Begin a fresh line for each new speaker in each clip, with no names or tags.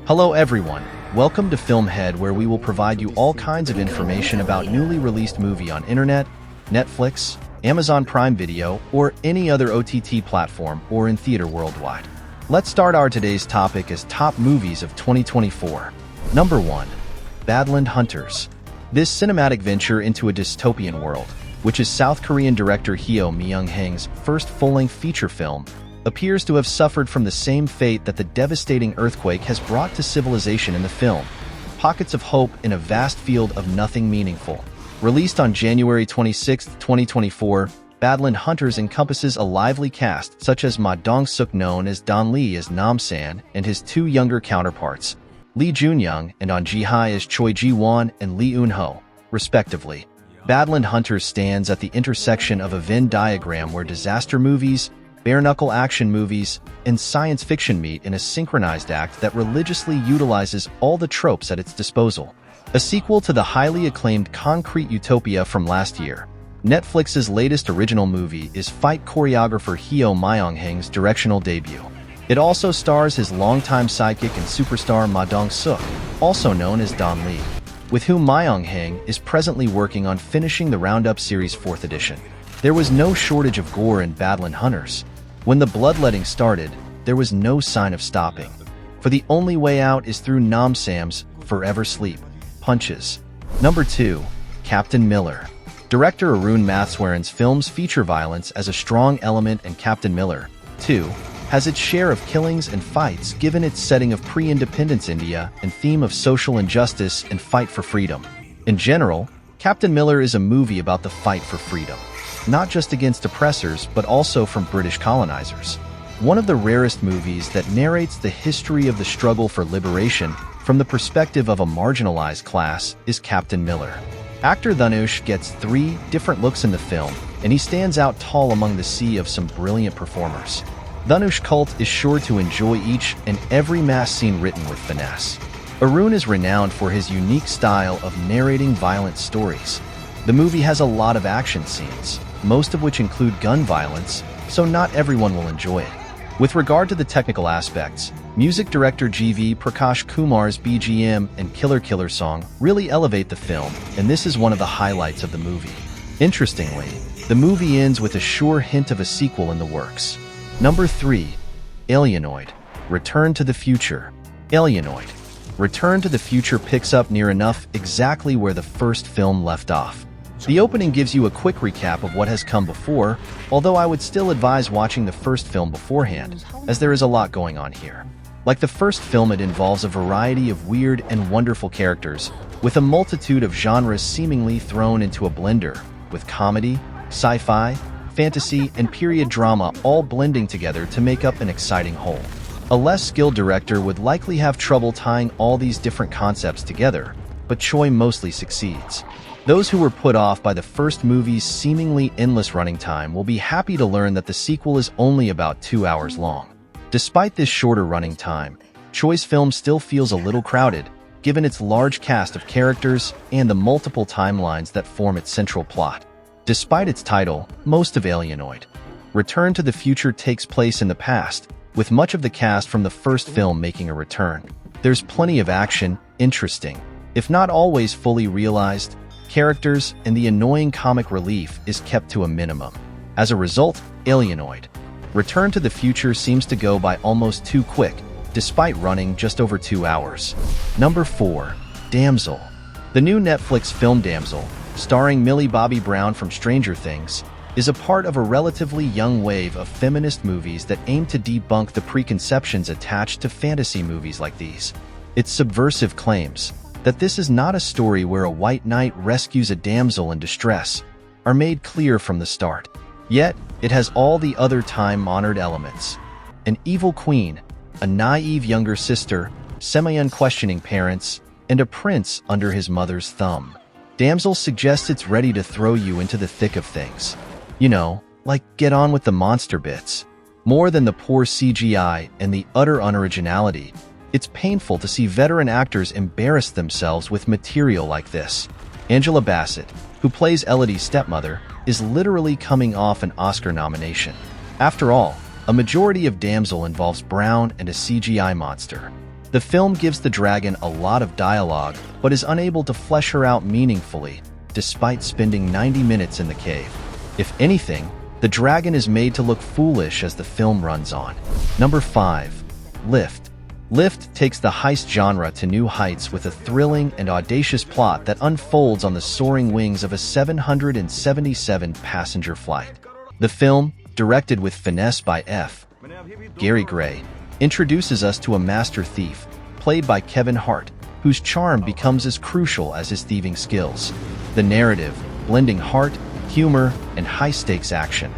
Hello everyone, welcome to FilmHead, where we will provide you all kinds of information about newly released movie on internet, Netflix, Amazon Prime Video, or any other OTT platform or in theater worldwide. Let's start our today's topic as top movies of 2024. Number 1. Badland Hunters. This cinematic venture into a dystopian world, which is South Korean director Heo Myung-haeng's first full-length feature film, appears to have suffered from the same fate that the devastating earthquake has brought to civilization in the film. Pockets of hope in a vast field of nothing meaningful. Released on January 26, 2024, Badland Hunters encompasses a lively cast such as Ma Dong-suk, known as Don Lee as Nam-san, and his two younger counterparts, Lee Jun-young and On Ji-hye as Choi Ji-won and Lee Eun-ho, respectively. Badland Hunters stands at the intersection of a Venn diagram where disaster movies, bare-knuckle action movies, and science fiction meet in a synchronized act that religiously utilizes all the tropes at its disposal. A sequel to the highly acclaimed Concrete Utopia from last year, Netflix's latest original movie is fight choreographer Heo Myung-haeng's directional debut. It also stars his longtime sidekick and superstar Ma Dong-suk, also known as Don Lee, with whom Myung-haeng is presently working on finishing the Roundup series' 4th edition. There was no shortage of gore in Badland Hunters. When the bloodletting started, there was no sign of stopping. For the only way out is through Nam-sam's forever sleep punches. Number 2. Captain Miller. Director Arun Matheswaran's films feature violence as a strong element, and Captain Miller, too, has its share of killings and fights given its setting of pre-independence India and theme of social injustice and fight for freedom. In general, Captain Miller is a movie about the fight for freedom, not just against oppressors but also from British colonizers. One of the rarest movies that narrates the history of the struggle for liberation from the perspective of a marginalized class is Captain Miller. Actor Dhanush gets 3 different looks in the film, and he stands out tall among the sea of some brilliant performers. Dhanush cult is sure to enjoy each and every mass scene written with finesse. Arun is renowned for his unique style of narrating violent stories. The movie has a lot of action scenes, most of which include gun violence, so not everyone will enjoy it. With regard to the technical aspects, music director G.V. Prakash Kumar's BGM and Killer Killer song really elevate the film, and this is one of the highlights of the movie. Interestingly, the movie ends with a sure hint of a sequel in the works. Number 3. Alienoid. Return to the Future. Alienoid. Return to the Future picks up near enough exactly where the first film left off. The opening gives you a quick recap of what has come before, although I would still advise watching the first film beforehand, as there is a lot going on here. Like the first film, it involves a variety of weird and wonderful characters, with a multitude of genres seemingly thrown into a blender, with comedy, sci-fi, fantasy, and period drama all blending together to make up an exciting whole. A less skilled director would likely have trouble tying all these different concepts together, but Choi mostly succeeds. Those who were put off by the first movie's seemingly endless running time will be happy to learn that the sequel is only about 2 hours long. Despite this shorter running time, Choi's film still feels a little crowded, given its large cast of characters and the multiple timelines that form its central plot. Despite its title, most of Alienoid. Return to the Future takes place in the past, with much of the cast from the first film making a return. There's plenty of action, interesting, if not always fully realized, characters, and the annoying comic relief is kept to a minimum. As a result, Alienoid. Return to the Future seems to go by almost too quick, despite running just over 2 hours. Number 4. Damsel. The new Netflix film Damsel, starring Millie Bobby Brown from Stranger Things, is a part of a relatively young wave of feminist movies that aim to debunk the preconceptions attached to fantasy movies like these. Its subversive claims that this is not a story where a white knight rescues a damsel in distress are made clear from the start. Yet, it has all the other time-honored elements. An evil queen, a naive younger sister, semi-unquestioning parents, and a prince under his mother's thumb. Damsel suggests it's ready to throw you into the thick of things. You know, like get on with the monster bits. More than the poor CGI and the utter unoriginality, it's painful to see veteran actors embarrass themselves with material like this. Angela Bassett, who plays Elodie's stepmother, is literally coming off an Oscar nomination. After all, a majority of Damsel involves Brown and a CGI monster. The film gives the dragon a lot of dialogue, but is unable to flesh her out meaningfully, despite spending 90 minutes in the cave. If anything, the dragon is made to look foolish as the film runs on. Number 5. Lift. Lift takes the heist genre to new heights with a thrilling and audacious plot that unfolds on the soaring wings of a 777-passenger flight. The film, directed with finesse by F. Gary Gray, introduces us to a master thief, played by Kevin Hart, whose charm becomes as crucial as his thieving skills. The narrative, blending heart, humor, and high-stakes action,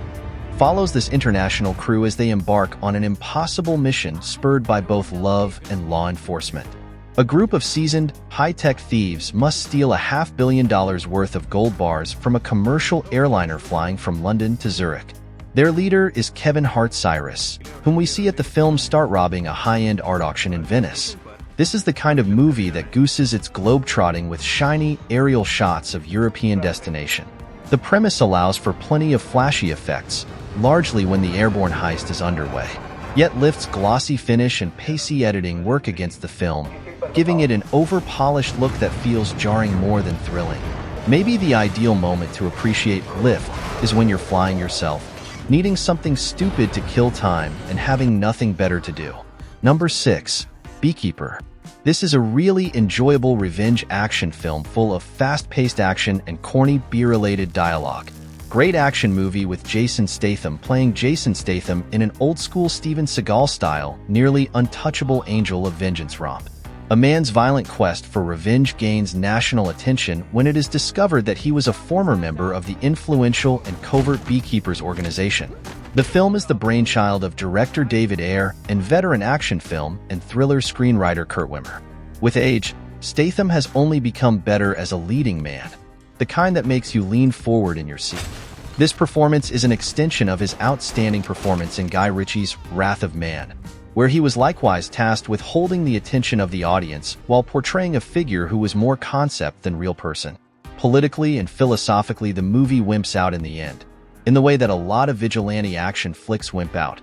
follows this international crew as they embark on an impossible mission spurred by both love and law enforcement. A group of seasoned, high-tech thieves must steal $500 million worth of gold bars from a commercial airliner flying from London to Zurich. Their leader is Kevin Hart Cyrus, whom we see at the film start robbing a high-end art auction in Venice. This is the kind of movie that gooses its globe-trotting with shiny, aerial shots of European destination. The premise allows for plenty of flashy effects, largely when the airborne heist is underway. Yet Lift's glossy finish and pacey editing work against the film, giving it an over-polished look that feels jarring more than thrilling. Maybe the ideal moment to appreciate Lift is when you're flying yourself, needing something stupid to kill time and having nothing better to do. Number 6. Beekeeper. This is a really enjoyable revenge action film full of fast-paced action and corny bee-related dialogue. Great action movie with Jason Statham playing Jason Statham in an old-school Steven Seagal-style, nearly untouchable angel of vengeance romp. A man's violent quest for revenge gains national attention when it is discovered that he was a former member of the influential and covert Beekeepers organization. The film is the brainchild of director David Ayer and veteran action film and thriller screenwriter Kurt Wimmer. With age, Statham has only become better as a leading man, the kind that makes you lean forward in your seat. This performance is an extension of his outstanding performance in Guy Ritchie's Wrath of Man, where he was likewise tasked with holding the attention of the audience while portraying a figure who was more concept than real person. Politically and philosophically, the movie wimps out in the end, in the way that a lot of vigilante action flicks wimp out,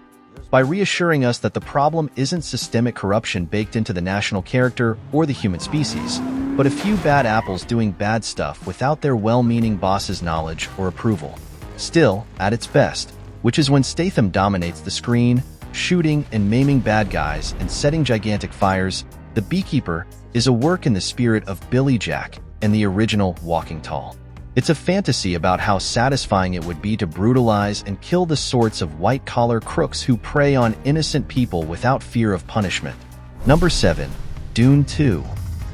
by reassuring us that the problem isn't systemic corruption baked into the national character or the human species, but a few bad apples doing bad stuff without their well-meaning boss's knowledge or approval. Still, at its best, which is when Statham dominates the screen, shooting and maiming bad guys and setting gigantic fires, The Beekeeper is a work in the spirit of Billy Jack and the original Walking Tall. It's a fantasy about how satisfying it would be to brutalize and kill the sorts of white-collar crooks who prey on innocent people without fear of punishment. Number 7. Dune 2.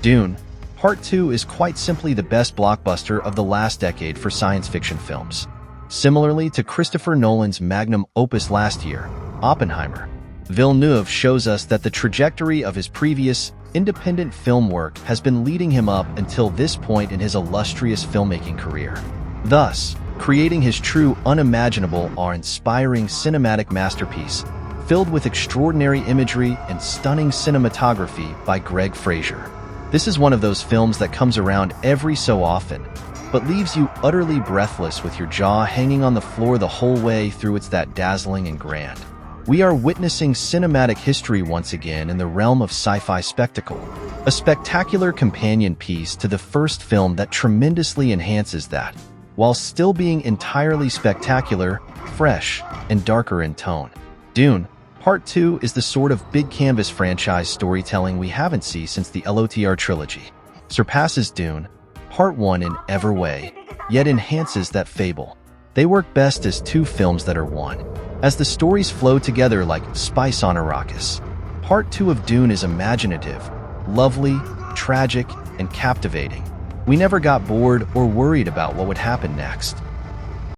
Dune, Part 2 is quite simply the best blockbuster of the last decade for science fiction films. Similarly to Christopher Nolan's magnum opus last year, Oppenheimer, Villeneuve shows us that the trajectory of his previous, independent film work has been leading him up until this point in his illustrious filmmaking career, thus creating his true unimaginable awe-inspiring cinematic masterpiece, filled with extraordinary imagery and stunning cinematography by Greg Fraser. This is one of those films that comes around every so often, but leaves you utterly breathless with your jaw hanging on the floor the whole way through. It's that dazzling and grand. We are witnessing cinematic history once again in the realm of sci-fi spectacle, a spectacular companion piece to the first film that tremendously enhances that, while still being entirely spectacular, fresh, and darker in tone. Dune, Part 2 is the sort of big canvas franchise storytelling we haven't seen since the LOTR trilogy, surpasses Dune, Part 1 in every way, yet enhances that fable. They work best as two films that are one, as the stories flow together like spice on Arrakis. Part 2 of Dune is imaginative, lovely, tragic, and captivating. We never got bored or worried about what would happen next.